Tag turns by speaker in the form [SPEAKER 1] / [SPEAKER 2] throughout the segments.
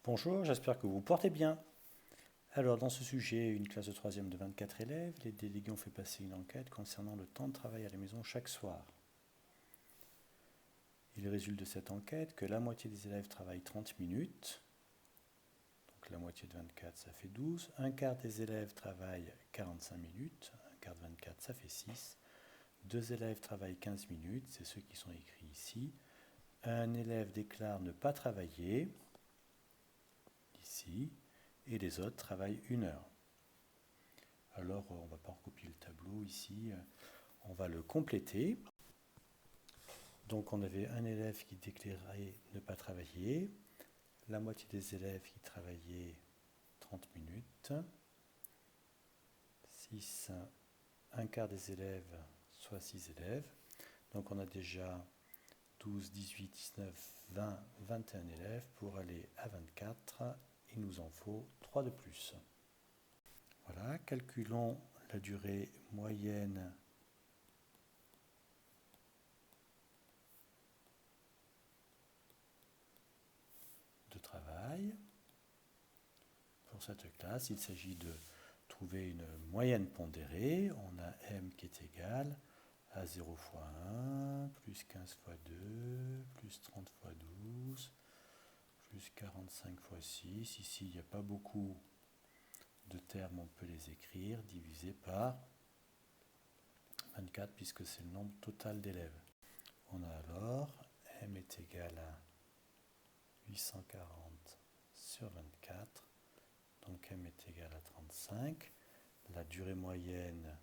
[SPEAKER 1] Bonjour, j'espère que vous vous portez bien. Alors, dans ce sujet, une classe de troisième de 24 élèves, les délégués ont fait passer une enquête concernant le temps de travail à la maison chaque soir. Il résulte de cette enquête que la moitié des élèves travaillent 30 minutes, donc la moitié de 24, ça fait 12. Un quart des élèves travaillent 45 minutes, un quart de 24, ça fait 6. Deux élèves travaillent 15 minutes, c'est ceux qui sont écrits ici. Un élève déclare ne pas travailler, ici, et les autres travaillent 1 heure. Alors, on ne va pas recopier le tableau ici, on va le compléter. Donc, on avait un élève qui déclarait ne pas travailler, la moitié des élèves qui travaillaient 30 minutes, 6, un quart des élèves, soit 6 élèves. Donc, on a déjà 12, 18, 19, 20, 21 élèves. Pour aller à 24, il nous en faut 3 de plus. Voilà, calculons la durée moyenne de travail. Pour cette classe, il s'agit de trouver une moyenne pondérée. On a m qui est égal à 0 fois 1, plus 15 fois 2, plus 30 fois 12, plus 45 fois 6. Ici, il n'y a pas beaucoup de termes, on peut les écrire, divisé par 24, puisque c'est le nombre total d'élèves. On a alors m est égal à 840 sur 24, donc m est égal à 35. La durée moyenne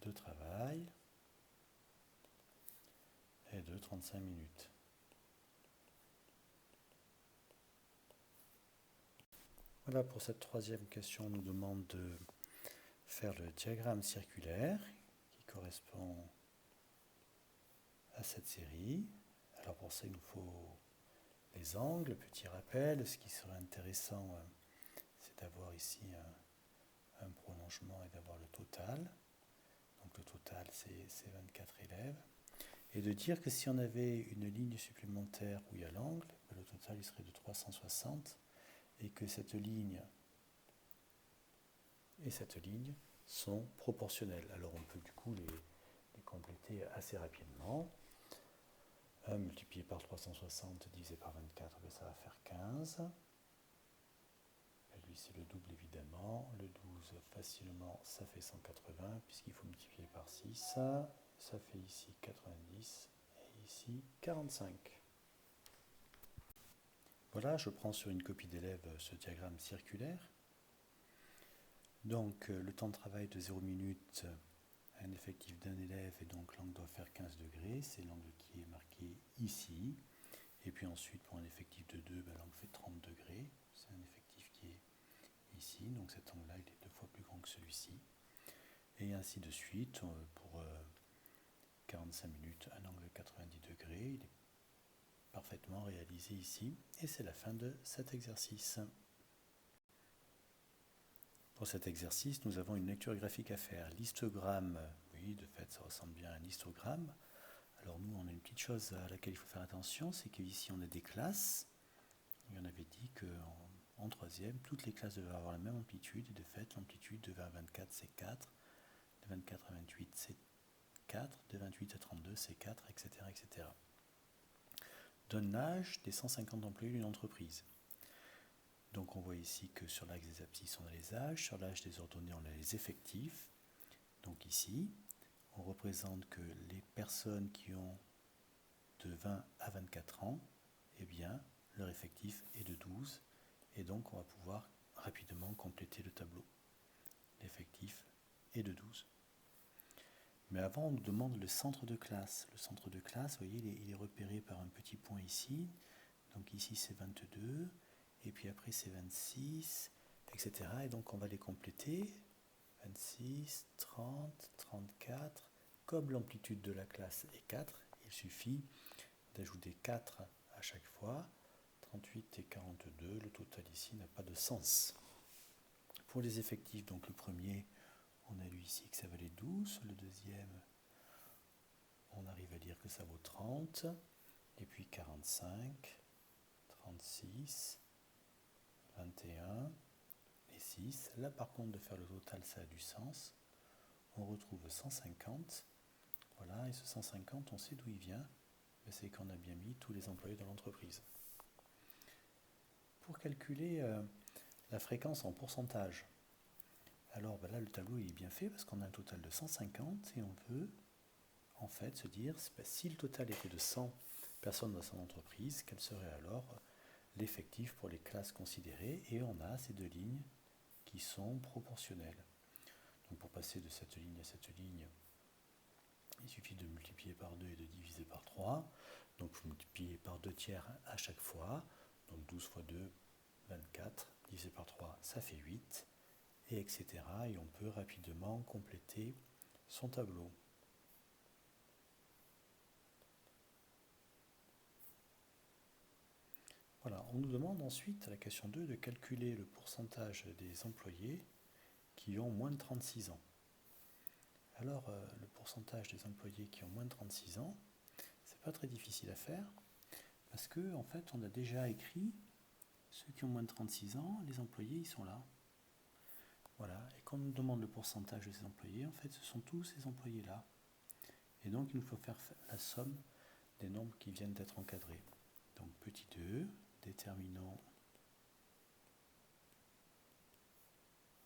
[SPEAKER 1] de travail est de 35 minutes. Voilà, pour cette troisième question, on nous demande de faire le diagramme circulaire qui correspond à cette série. Alors pour ça, il nous faut les angles, petit rappel. Ce qui serait intéressant, c'est d'avoir ici un prolongement et d'avoir le total. Donc le total, c'est 24 élèves. Et de dire que si on avait une ligne supplémentaire où il y a l'angle, le total il serait de 360, et que cette ligne et cette ligne sont proportionnelles. Alors on peut du coup les compléter assez rapidement. 1 multiplié par 360 divisé par 24, ça va faire 15. Et lui c'est le double évidemment. Le 12 facilement ça fait 180 puisqu'il faut multiplier par 6. Ça fait ici 90 et ici 45. Voilà, je prends sur une copie d'élève ce diagramme circulaire. Donc le temps de travail de 0 minutes, un effectif d'un élève, et donc l'angle doit faire 15 degrés, c'est l'angle qui est marqué ici. Et puis ensuite pour un effectif de 2, l'angle fait 30 degrés, c'est un effectif qui est ici, donc cet angle-là il est 2 fois plus grand que celui-ci. Et ainsi de suite, pour 45 minutes, un angle de 90 degrés, il est parfaitement réalisé ici. Et c'est la fin de cet exercice. Pour cet exercice, nous avons une lecture graphique à faire. L'histogramme, oui, de fait, ça ressemble bien à un histogramme. Alors nous, on a une petite chose à laquelle il faut faire attention, c'est qu'ici, on a des classes. Et on avait dit qu'en troisième, toutes les classes devaient avoir la même amplitude. Et de fait, l'amplitude de 20 à 24, c'est 4. De 24 à 28, c'est 4. De 28 à 32, c'est 4, etc., etc. Donne l'âge des 150 employés d'une entreprise. Donc on voit ici que sur l'axe des abscisses, on a les âges, sur l'âge des ordonnées, on a les effectifs. Donc ici, on représente que les personnes qui ont de 20 à 24 ans, eh bien, leur effectif est de 12, et donc on va pouvoir rapidement compléter le tableau. L'effectif est de 12. Mais avant, on nous demande le centre de classe. Le centre de classe, vous voyez, il est repéré par un petit point ici. Donc ici, c'est 22. Et puis après c'est 26, etc. Et donc on va les compléter. 26, 30, 34. Comme l'amplitude de la classe est 4, il suffit d'ajouter 4 à chaque fois. 38 et 42, le total ici n'a pas de sens. Pour les effectifs, donc le premier, on a lu ici que ça valait 12. Le deuxième, on arrive à dire que ça vaut 30. et puis 45, 36, 21 et 6. Là par contre de faire le total ça a du sens. On retrouve 150. Voilà, et ce 150 on sait d'où il vient. C'est qu'on a bien mis tous les employés de l'entreprise. Pour calculer la fréquence en pourcentage, alors là le tableau il est bien fait parce qu'on a un total de 150 et on veut en fait se dire si le total était de 100 personnes dans son entreprise, quel serait alors l'effectif pour les classes considérées, et on a ces deux lignes qui sont proportionnelles. Donc pour passer de cette ligne à cette ligne, il suffit de multiplier par 2 et de diviser par 3. Donc vous multipliez par 2 tiers à chaque fois. Donc 12 fois 2, 24. Divisé par 3, ça fait 8. Et etc. Et on peut rapidement compléter son tableau. Voilà, on nous demande ensuite, à la question 2, de calculer le pourcentage des employés qui ont moins de 36 ans. Alors, le pourcentage des employés qui ont moins de 36 ans, c'est pas très difficile à faire, parce que en fait, on a déjà écrit ceux qui ont moins de 36 ans, les employés, ils sont là. Voilà, et quand on nous demande le pourcentage de ces employés, en fait, ce sont tous ces employés-là. Et donc, il nous faut faire la somme des nombres qui viennent d'être encadrés. Donc, petit 2, déterminons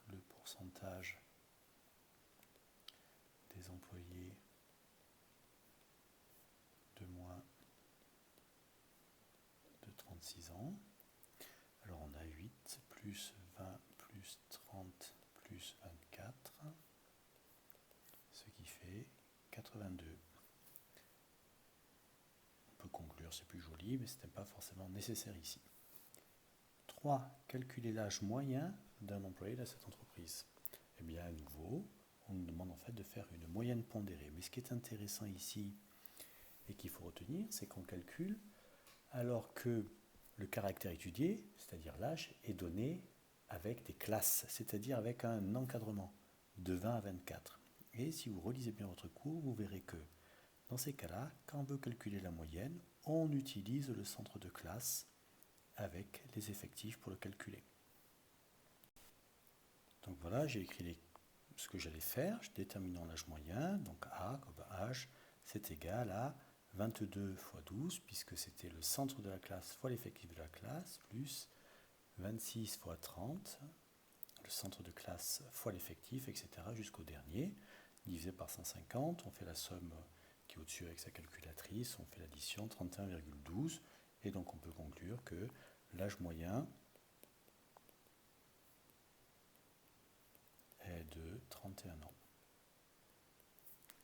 [SPEAKER 1] le pourcentage des employés de moins de 36 ans. Alors on a 8 plus 20 plus 30 plus 24, ce qui fait 82. On peut conclure, c'est plus joli, mais ce n'est pas forcément nécessaire ici. 3. Calculer l'âge moyen d'un employé de cette entreprise. Eh bien, à nouveau, on nous demande en fait de faire une moyenne pondérée. Mais ce qui est intéressant ici et qu'il faut retenir, c'est qu'on calcule alors que le caractère étudié, c'est-à-dire l'âge, est donné avec des classes, c'est-à-dire avec un encadrement de 20 à 24. Et si vous relisez bien votre cours, vous verrez que dans ces cas-là, quand on veut calculer la moyenne, on utilise le centre de classe avec les effectifs pour le calculer. Donc voilà, j'ai écrit ce que j'allais faire, déterminant l'âge moyen, donc A comme âge, c'est égal à 22 fois 12, puisque c'était le centre de la classe fois l'effectif de la classe, plus 26 fois 30, le centre de classe fois l'effectif, etc. jusqu'au dernier, divisé par 150, on fait la somme qui est au-dessus avec sa calculatrice, on fait l'addition 31,12, et donc on peut conclure que l'âge moyen est de 31 ans.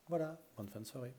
[SPEAKER 1] Voilà, bonne fin de soirée.